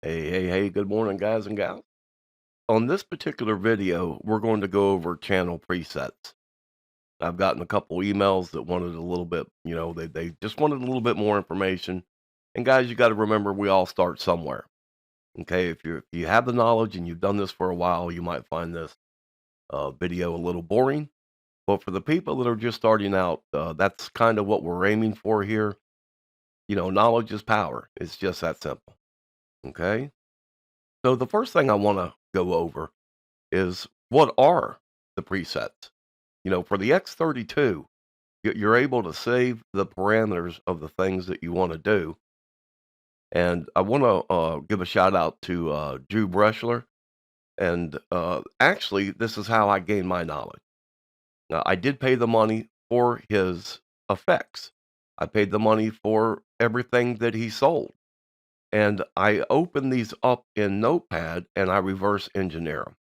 Hey, good morning, guys and gals. On this particular video, we're going to go over channel presets. I've gotten a couple emails that wanted a little bit, they just wanted a little bit more information. And guys, you got to remember we all start somewhere. Okay, if you have the knowledge and you've done this for a while, you might find this video a little boring. But for the people that are just starting out, that's kind of what we're aiming for here. Knowledge is power. It's just that simple. Okay. So the first thing I want to go over is what are the presets? For the X32, you're able to save the parameters of the things that you want to do. And I want to give a shout out to Drew Breschler. And actually, this is how I gained my knowledge. Now, I did pay the money for his effects. I paid the money for everything that he sold. And I open these up in Notepad and I reverse engineer them.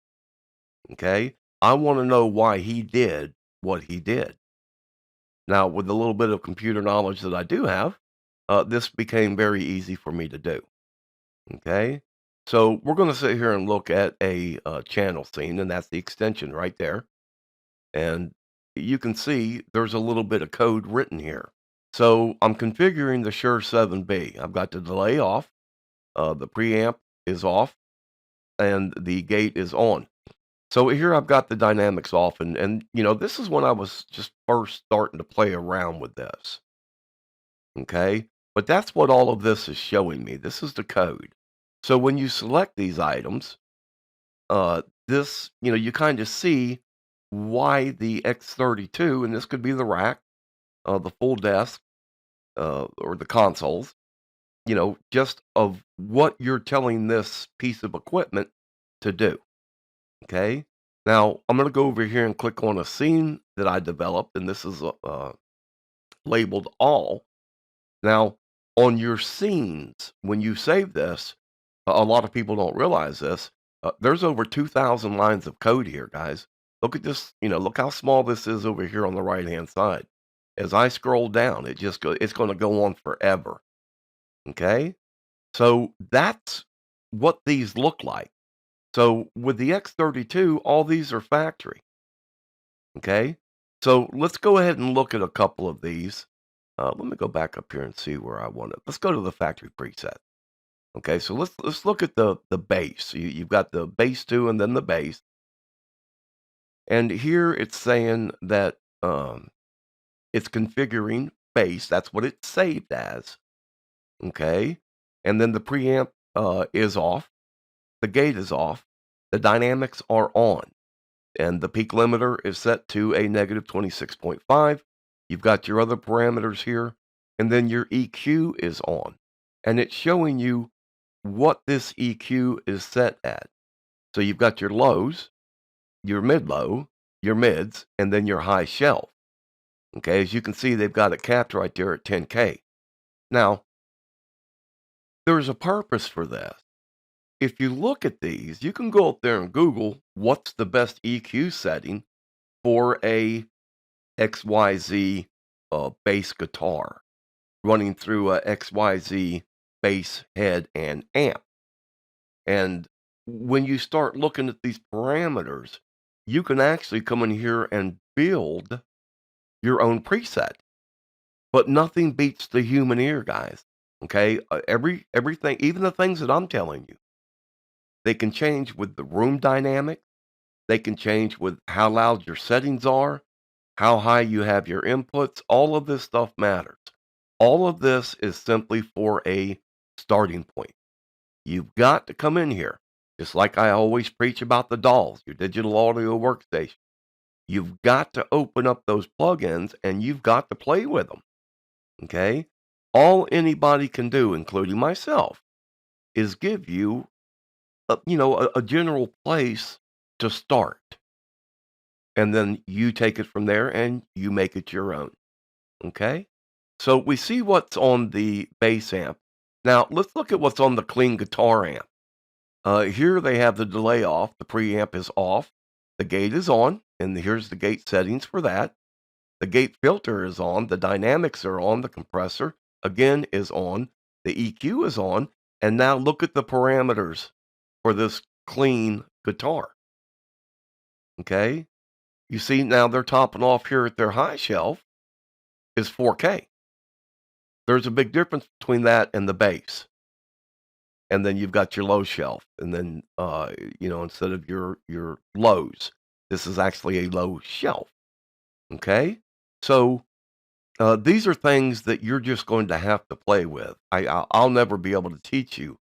Okay. I want to know why he did what he did. Now, with a little bit of computer knowledge that I do have, this became very easy for me to do. Okay. So we're going to sit here and look at a channel scene, and that's the extension right there. And you can see there's a little bit of code written here. So I'm configuring the Shure 7B. I've got the delay off, the preamp is off, and the gate is on. So here I've got the dynamics off, and this is when I was just first starting to play around with this. Okay, but that's what all of this is showing me. This is the code. So when you select these items, this you kind of see why the X32, and this could be the rack, the full desk, or the consoles. Just of what you're telling this piece of equipment to do. Okay. Now I'm going to go over here and click on a scene that I developed, and this is labeled all. Now, on your scenes, when you save this, a lot of people don't realize this. There's over 2,000 lines of code here, guys. Look at this. Look how small this is over here on the right hand side. As I scroll down, it's going to go on forever. Okay. So that's what these look like. So with the X32, all these are factory. Okay. So let's go ahead and look at a couple of these. Let me go back up here and see where I want it. Let's go to the factory preset. Okay. So let's look at the base. You've got the base two and then the base. And here it's saying that it's configuring base. That's what it's saved as. Okay. And then the preamp is off. The gate is off. The dynamics are on. And the peak limiter is set to a negative 26.5. You've got your other parameters here, and then your EQ is on. And it's showing you what this EQ is set at. So you've got your lows, your mid-low, your mids, and then your high shelf. Okay, as you can see, they've got it capped right there at 10K. Now, there's a purpose for this. If you look at these, you can go up there and Google what's the best EQ setting for a XYZ bass guitar running through a XYZ bass head and amp. And when you start looking at these parameters, you can actually come in here and build your own preset. But nothing beats the human ear, guys. Okay, everything, even the things that I'm telling you, they can change with the room dynamic. They can change with how loud your settings are, how high you have your inputs. All of this stuff matters. All of this is simply for a starting point. You've got to come in here, just like I always preach about the dolls, your digital audio workstation. You've got to open up those plugins and you've got to play with them. Okay? All anybody can do, including myself, is give you a general place to start. And then you take it from there and you make it your own. Okay? So we see what's on the bass amp. Now let's look at what's on the clean guitar amp. Here they have the delay off, the preamp is off, the gate is on, and here's the gate settings for that. The gate filter is on, the dynamics are on, the compressor again is on, the EQ is on, And now look at the parameters for this clean guitar, okay? You see now they're topping off here at their high shelf is 4K. There's a big difference between that and the bass. And then you've got your low shelf, and then, instead of your lows, this is actually a low shelf, okay? So, these are things that you're just going to have to play with. I'll never be able to teach you.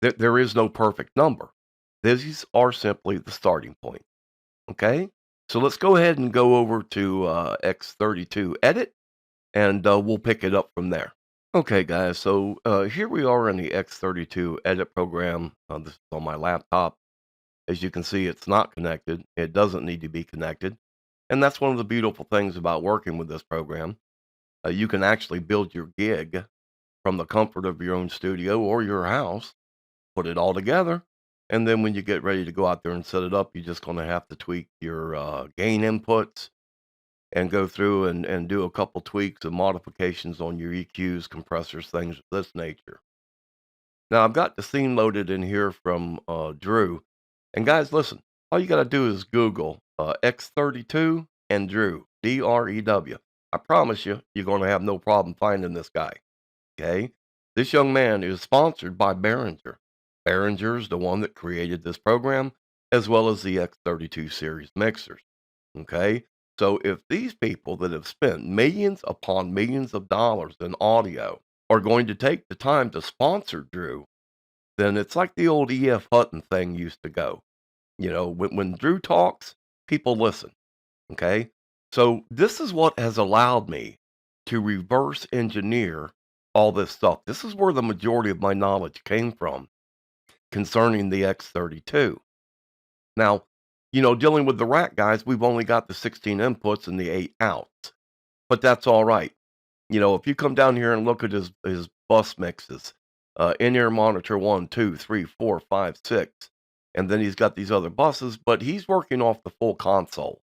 There is no perfect number. These are simply the starting point, okay? So let's go ahead and go over to, X32 Edit, and, we'll pick it up from there. Okay, guys, so, here we are in the X32 Edit program. This is on my laptop. As you can see, it's not connected. It doesn't need to be connected, and that's one of the beautiful things about working with this program. You can actually build your gig from the comfort of your own studio or your house, put it all together, and then when you get ready to go out there and set it up, you're just gonna have to tweak your, gain inputs and go through and do a couple tweaks and modifications on your EQs, compressors, things of this nature. Now, I've got the scene loaded in here from, Drew, and guys, listen, all you gotta do is Google, X32 and Drew, Drew. I promise you, you're gonna have no problem finding this guy. Okay? This young man is sponsored by Behringer. Behringer is the one that created this program, as well as the X32 series mixers. Okay? So if these people that have spent millions upon millions of dollars in audio are going to take the time to sponsor Drew, then it's like the old E.F. Hutton thing used to go. When Drew talks, people listen. Okay? So this is what has allowed me to reverse engineer all this stuff. This is where the majority of my knowledge came from concerning the X32. Now, dealing with the rack guys, we've only got the 16 inputs and the 8 outs, but that's all right. If you come down here and look at his bus mixes, in-ear monitor 1, 2, 3, 4, 5, 6, and then he's got these other buses, but he's working off the full console.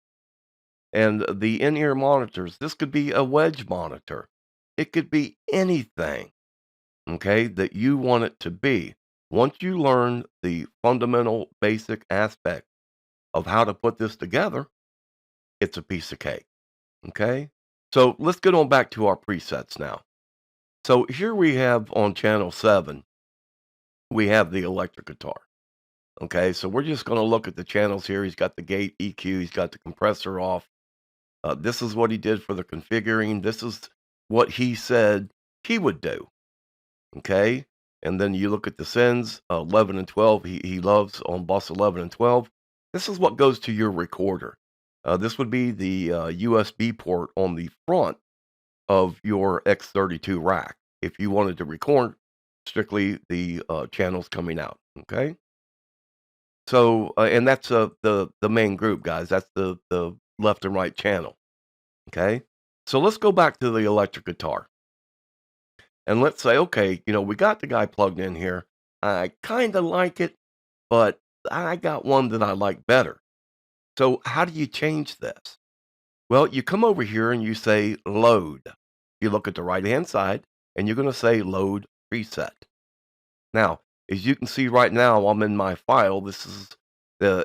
And the in-ear monitors, this could be a wedge monitor. It could be anything, okay, that you want it to be. Once you learn the fundamental basic aspect of how to put this together, it's a piece of cake, okay? So let's get on back to our presets now. So here we have on channel 7, we have the electric guitar. Okay, so we're just going to look at the channels here. He's got the gate EQ, he's got the compressor off. This is what he did for the configuring. This is what he said he would do. Okay. And then you look at the sends, 11 and 12. He loves on bus 11 and 12. This is what goes to your recorder. This would be the USB port on the front of your X32 rack if you wanted to record strictly the channels coming out. Okay. So, and that's the main group, guys. That's the left and right channel. Okay. So let's go back to the electric guitar. And let's say, okay, we got the guy plugged in here. I kind of like it, but I got one that I like better. So how do you change this? Well, you come over here and you say load. You look at the right-hand side and you're going to say load preset. Now, as you can see right now, I'm in my file. This is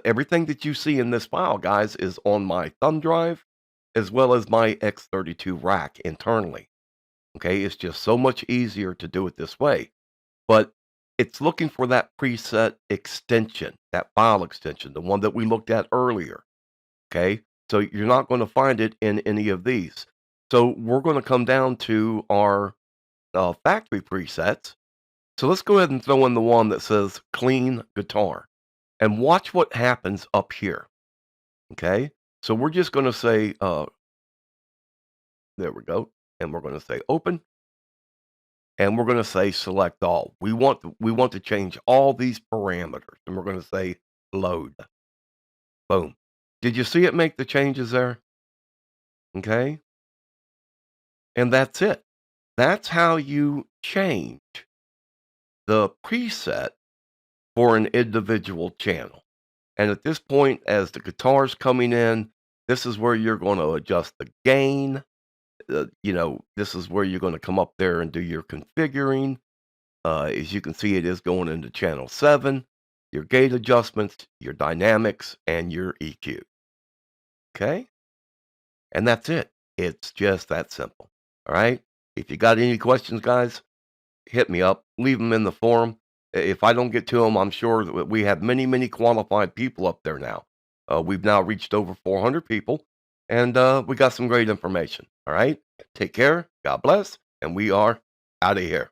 everything that you see in this file, guys, is on my thumb drive as well as my X32 rack internally. Okay, it's just so much easier to do it this way. But it's looking for that preset extension, that file extension, the one that we looked at earlier. Okay, so you're not going to find it in any of these. So we're going to come down to our factory presets. So let's go ahead and throw in the one that says clean guitar and watch what happens up here. Okay, so we're just going to say, there we go. And we're going to say open. And we're going to say select all. We want to change all these parameters. And we're going to say load. Boom. Did you see it make the changes there? Okay. And that's it. That's how you change the preset for an individual channel. And at this point, as the guitar's coming in, this is where you're going to adjust the gain. This is where you're going to come up there and do your configuring. As you can see, it is going into channel 7, your gate adjustments, your dynamics, and your EQ. Okay? And that's it. It's just that simple. All right? If you got any questions, guys, hit me up. Leave them in the forum. If I don't get to them, I'm sure that we have many, many qualified people up there now. We've now reached over 400 people, and we got some great information. All right? Take care. God bless. And we are out of here.